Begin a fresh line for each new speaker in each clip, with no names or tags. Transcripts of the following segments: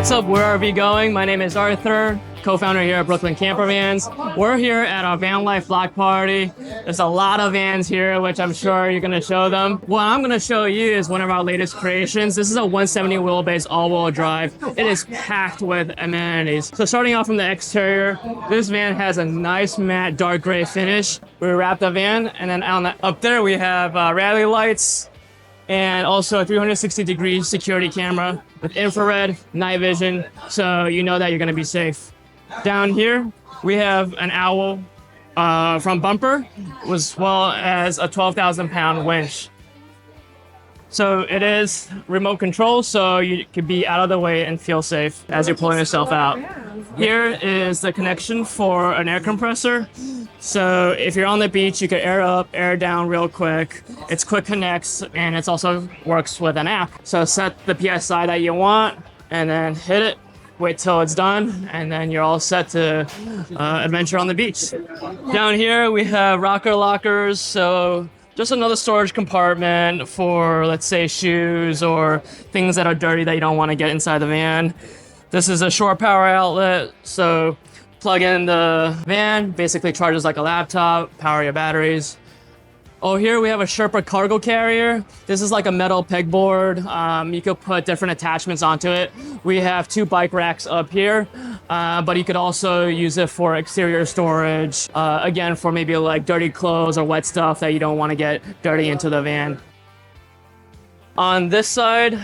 What's up, where are we going? My name is Arthur, co-founder here at Brooklyn Campervans. We're here at our van life block party. There's a lot of vans here, which I'm sure you're gonna show them. What I'm gonna show you is one of our latest creations. This is a 170 wheelbase all-wheel drive. It is packed with amenities. So starting off from the exterior, this van has a nice matte dark gray finish. We wrapped the van, and then up there we have rally lights, and also a 360-degree security camera with infrared, night vision, so you know that you're gonna be safe. Down here, we have an owl front bumper, as well as a 12,000-pound winch. So it is remote control, so you can be out of the way and feel safe as you're pulling yourself out. Here is the connection for an air compressor. So if you're on the beach, you can air up, air down real quick. It's quick connects, and it also works with an app. So set the PSI that you want, and then hit it. Wait till it's done, and then you're all set to adventure on the beach. Down here, we have rocker lockers. So just another storage compartment for, let's say, shoes or things that are dirty that you don't want to get inside the van. This is a shore power outlet, so plug in the van, basically charges like a laptop, power your batteries. Oh, here we have a Sherpa cargo carrier. This is like a metal pegboard. You could put different attachments onto it. We have 2 bike racks up here, but you could also use it for exterior storage. Again, for maybe like dirty clothes or wet stuff that you don't want to get dirty into the van. On this side,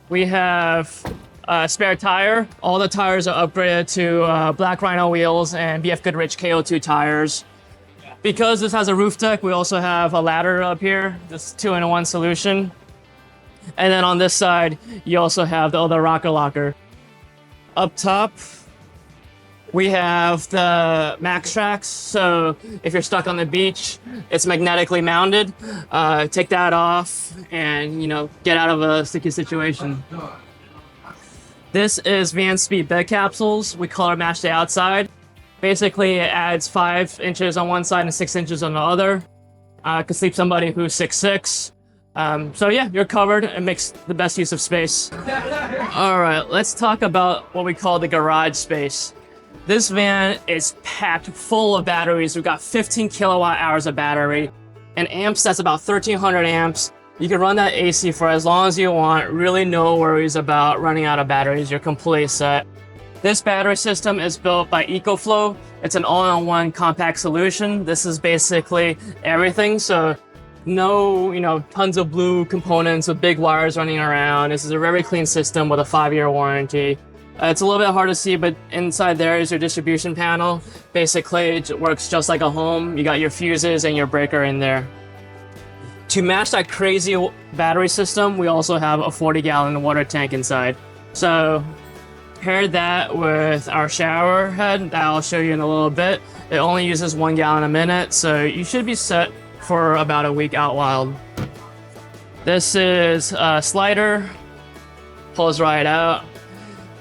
we have a spare tire. All the tires are upgraded to Black Rhino wheels and BF Goodrich KO2 tires. Because this has a roof deck, we also have a ladder up here, this 2-in-1 solution. And then on this side, you also have the other rocker locker. Up top, we have the Max Tracks. So if you're stuck on the beach, it's magnetically mounted. Take that off and, get out of a sticky situation. This is Van Speed bed capsules. We color match the outside. Basically, it adds 5 inches on one side and 6 inches on the other. Could sleep somebody who's 6'6". So yeah, you're covered. It makes the best use of space. All right, let's talk about what we call the garage space. This van is packed full of batteries. We've got 15 kilowatt hours of battery. And amps, that's about 1,300 amps. You can run that AC for as long as you want. Really no worries about running out of batteries. You're completely set. This battery system is built by EcoFlow. It's an all-in-one compact solution. This is basically everything. So no, tons of blue components with big wires running around. This is a very clean system with a 5-year warranty. It's a little bit hard to see, but inside there is your distribution panel. Basically, it works just like a home. You got your fuses and your breaker in there. To match that crazy battery system, we also have a 40-gallon water tank inside. So pair that with our shower head that I'll show you in a little bit. It only uses 1 gallon a minute, so you should be set for about a week out wild. This is a slider, pulls right out.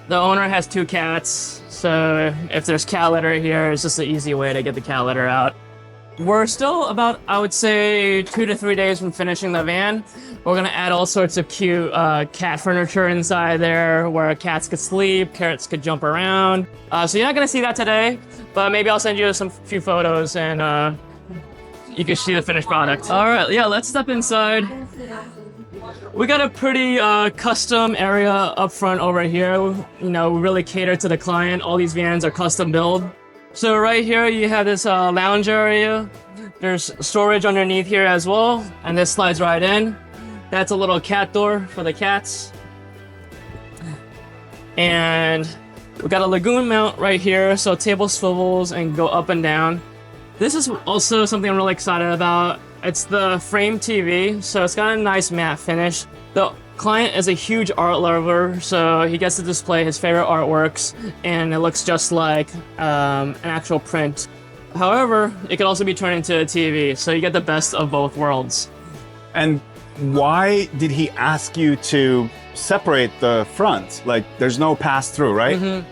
The owner has 2 cats, so if there's cat litter here, it's just an easy way to get the cat litter out. We're still about, I would say, 2 to 3 days from finishing the van. We're gonna add all sorts of cute cat furniture inside there where cats could sleep, cats could jump around. So you're not gonna see that today, but maybe I'll send you few photos and you can see the finished product. All right, yeah, let's step inside. We got a pretty custom area up front over here. We really cater to the client. All these vans are custom built. So right here, you have this lounge area. There's storage underneath here as well, and this slides right in. That's a little cat door for the cats. And we got a Lagun mount right here, so table swivels and go up and down. This is also something I'm really excited about. It's the frame TV, so it's got a nice matte finish. The client is a huge art lover, so he gets to display his favorite artworks, and it looks just like an actual print. However, it can also be turned into a TV, so you get the best of both worlds.
And why did he ask you to separate the front? Like, there's no pass-through, right?
Mm-hmm.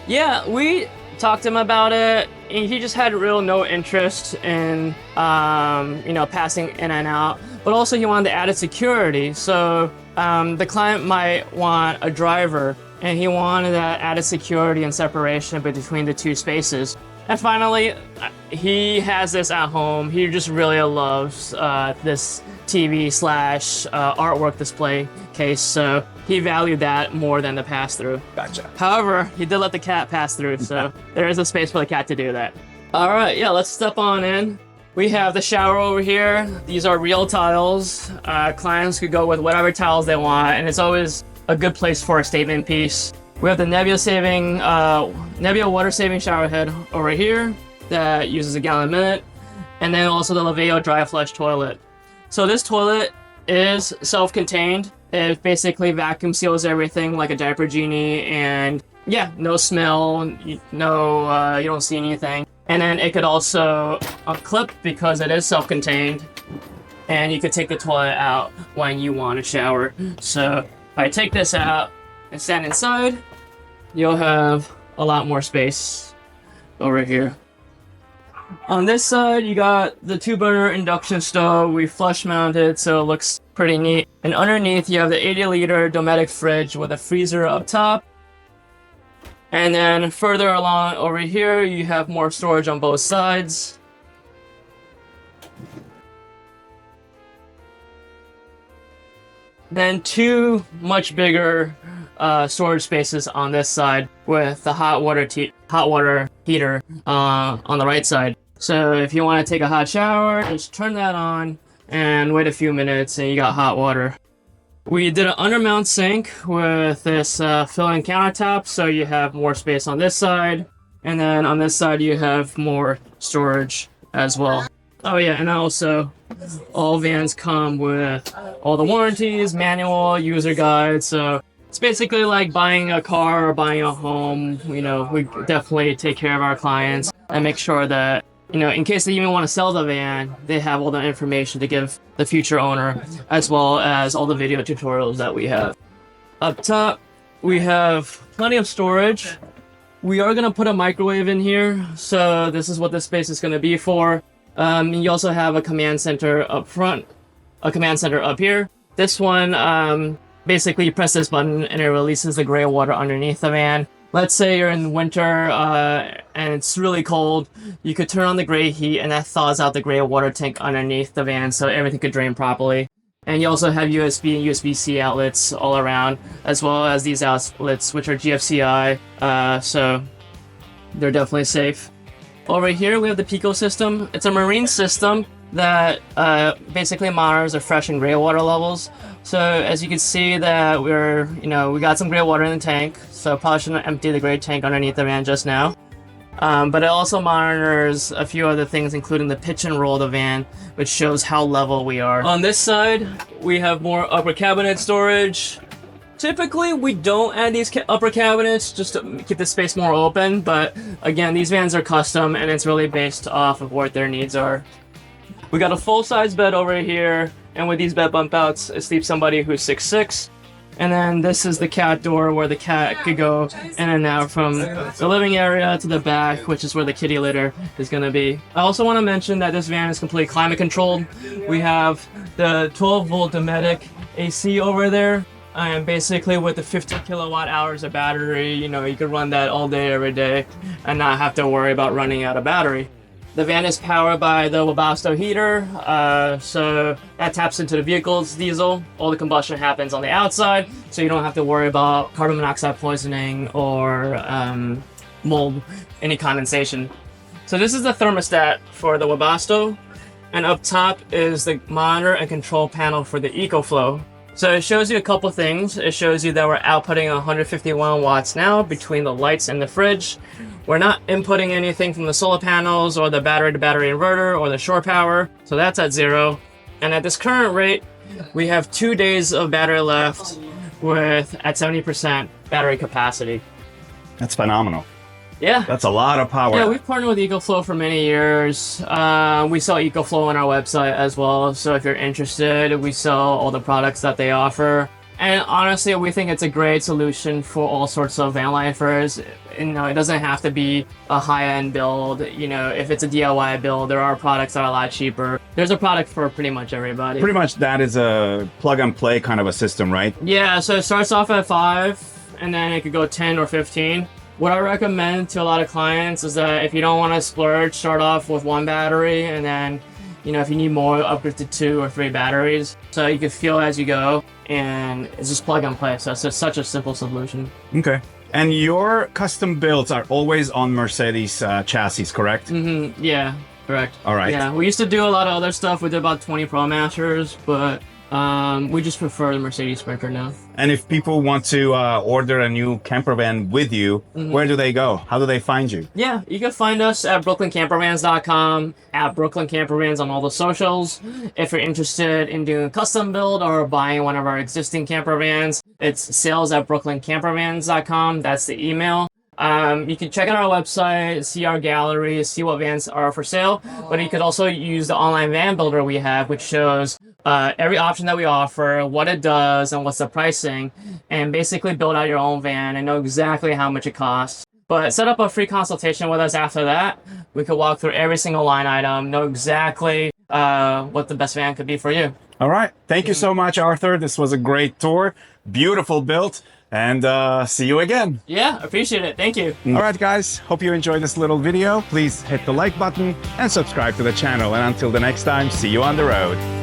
Yeah, we talked to him about it, and he just had no interest in, passing in and out. But also he wanted added security, so the client might want a driver and he wanted that added security and separation between the two spaces. And finally, he has this at home. He just really loves this TV / artwork display case, so he valued that more than the pass-through.
Gotcha.
However, he did let the cat pass through, so there is a space for the cat to do that. All right, yeah, let's step on in. We have the shower over here. These are real tiles. Clients could go with whatever tiles they want, and it's always a good place for a statement piece. We have the Laveo water-saving shower head over here that uses a gallon a minute, and then also the Laveo dry flush toilet. So this toilet is self-contained. It basically vacuum seals everything like a diaper genie, and yeah, no smell, you don't see anything. And then it could also unclip because it is self-contained, and you could take the toilet out when you want to shower. So if I take this out and stand inside, you'll have a lot more space over here. On this side, you got the 2-burner induction stove. We flush mounted, so it looks pretty neat. And underneath, you have the 80-liter Dometic fridge with a freezer up top. And then further along over here, you have more storage on both sides. Then 2 much bigger storage spaces on this side with the hot water heater on the right side. So if you want to take a hot shower, just turn that on and wait a few minutes and you got hot water. We did an undermount sink with this fill-in countertop, so you have more space on this side, and then on this side you have more storage as well. Oh yeah, and also all vans come with all the warranties, manual, user guide, so it's basically like buying a car or buying a home. We definitely take care of our clients and make sure that, in case they even want to sell the van, they have all the information to give the future owner, as well as all the video tutorials that we have. Up top, we have plenty of storage. We are going to put a microwave in here, so this is what this space is going to be for. You also have a command center up front, a command center up here. This one, basically you press this button and it releases the gray water underneath the van. Let's say you're in winter and it's really cold, you could turn on the gray heat and that thaws out the gray water tank underneath the van so everything could drain properly. And you also have USB and USB-C outlets all around, as well as these outlets, which are GFCI, so they're definitely safe. Over here we have the Pico system. It's a marine system that basically monitors the fresh and gray water levels. So as you can see that we got some gray water in the tank, so probably shouldn't empty the gray tank underneath the van just now. But it also monitors a few other things, including the pitch and roll of the van, which shows how level we are. On this side, we have more upper cabinet storage. Typically, we don't add these upper cabinets just to keep the space more open, but again, these vans are custom and it's really based off of what their needs are. We got a full-size bed over here, and with these bed bump outs, it sleeps somebody who's 6'6". And then this is the cat door where the cat could go in and out from the living area to the back, which is where the kitty litter is going to be. I also want to mention that this van is completely climate controlled. We have the 12-volt Dometic AC over there. And basically with the 50 kilowatt hours of battery, you could run that all day, every day, and not have to worry about running out of battery. The van is powered by the Webasto heater, so that taps into the vehicle's diesel. All the combustion happens on the outside, so you don't have to worry about carbon monoxide poisoning or mold, any condensation. So this is the thermostat for the Webasto, and up top is the monitor and control panel for the EcoFlow. So it shows you a couple things. It shows you that we're outputting 151 watts now between the lights and the fridge. We're not inputting anything from the solar panels or the battery-to-battery inverter or the shore power, so that's at 0. And at this current rate, we have 2 days of battery left at 70% battery capacity.
That's phenomenal.
Yeah.
That's a lot of power.
Yeah, we've partnered with EcoFlow for many years. We sell EcoFlow on our website as well, so if you're interested, we sell all the products that they offer. And honestly, we think it's a great solution for all sorts of van lifers. It doesn't have to be a high-end build. If it's a DIY build, there are products that are a lot cheaper. There's a product for pretty much everybody.
Pretty much that is a plug-and-play kind of a system, right?
Yeah, so it starts off at $5. and then it could go 10 or 15. What I recommend to a lot of clients is that if you don't want to splurge, start off with 1 battery, and then, you know, if you need more, upgrade to 2 or 3 batteries. So you can feel as you go, and it's just plug and play. So it's just such a simple solution.
Okay. And your custom builds are always on Mercedes chassis, correct?
Mm-hmm. Yeah, correct.
All right.
Yeah, we used to do a lot of other stuff. We did about 20 Pro Masters, but we just prefer the Mercedes Sprinter now.
And if people want to order a new camper van with you, where do they go? How do they find you?
Yeah, you can find us at brooklyncampervans.com, at Brooklyn Campervans on all the socials. If you're interested in doing a custom build or buying one of our existing camper vans, it's sales@brooklyncampervans.com. That's the email. You can check out our website, see our gallery, see what vans are for sale, but you could also use the online van builder we have, which shows every option that we offer, what it does, and what's the pricing, and basically build out your own van and know exactly how much it costs. But set up a free consultation with us after that. We could walk through every single line item, know exactly what the best van could be for you.
All right. Thank you so much, Arthur. This was a great tour. Beautiful build. And see you again.
Yeah, appreciate it. Thank you.
All right, guys. Hope you enjoyed this little video. Please hit the like button and subscribe to the channel. And until the next time, see you on the road.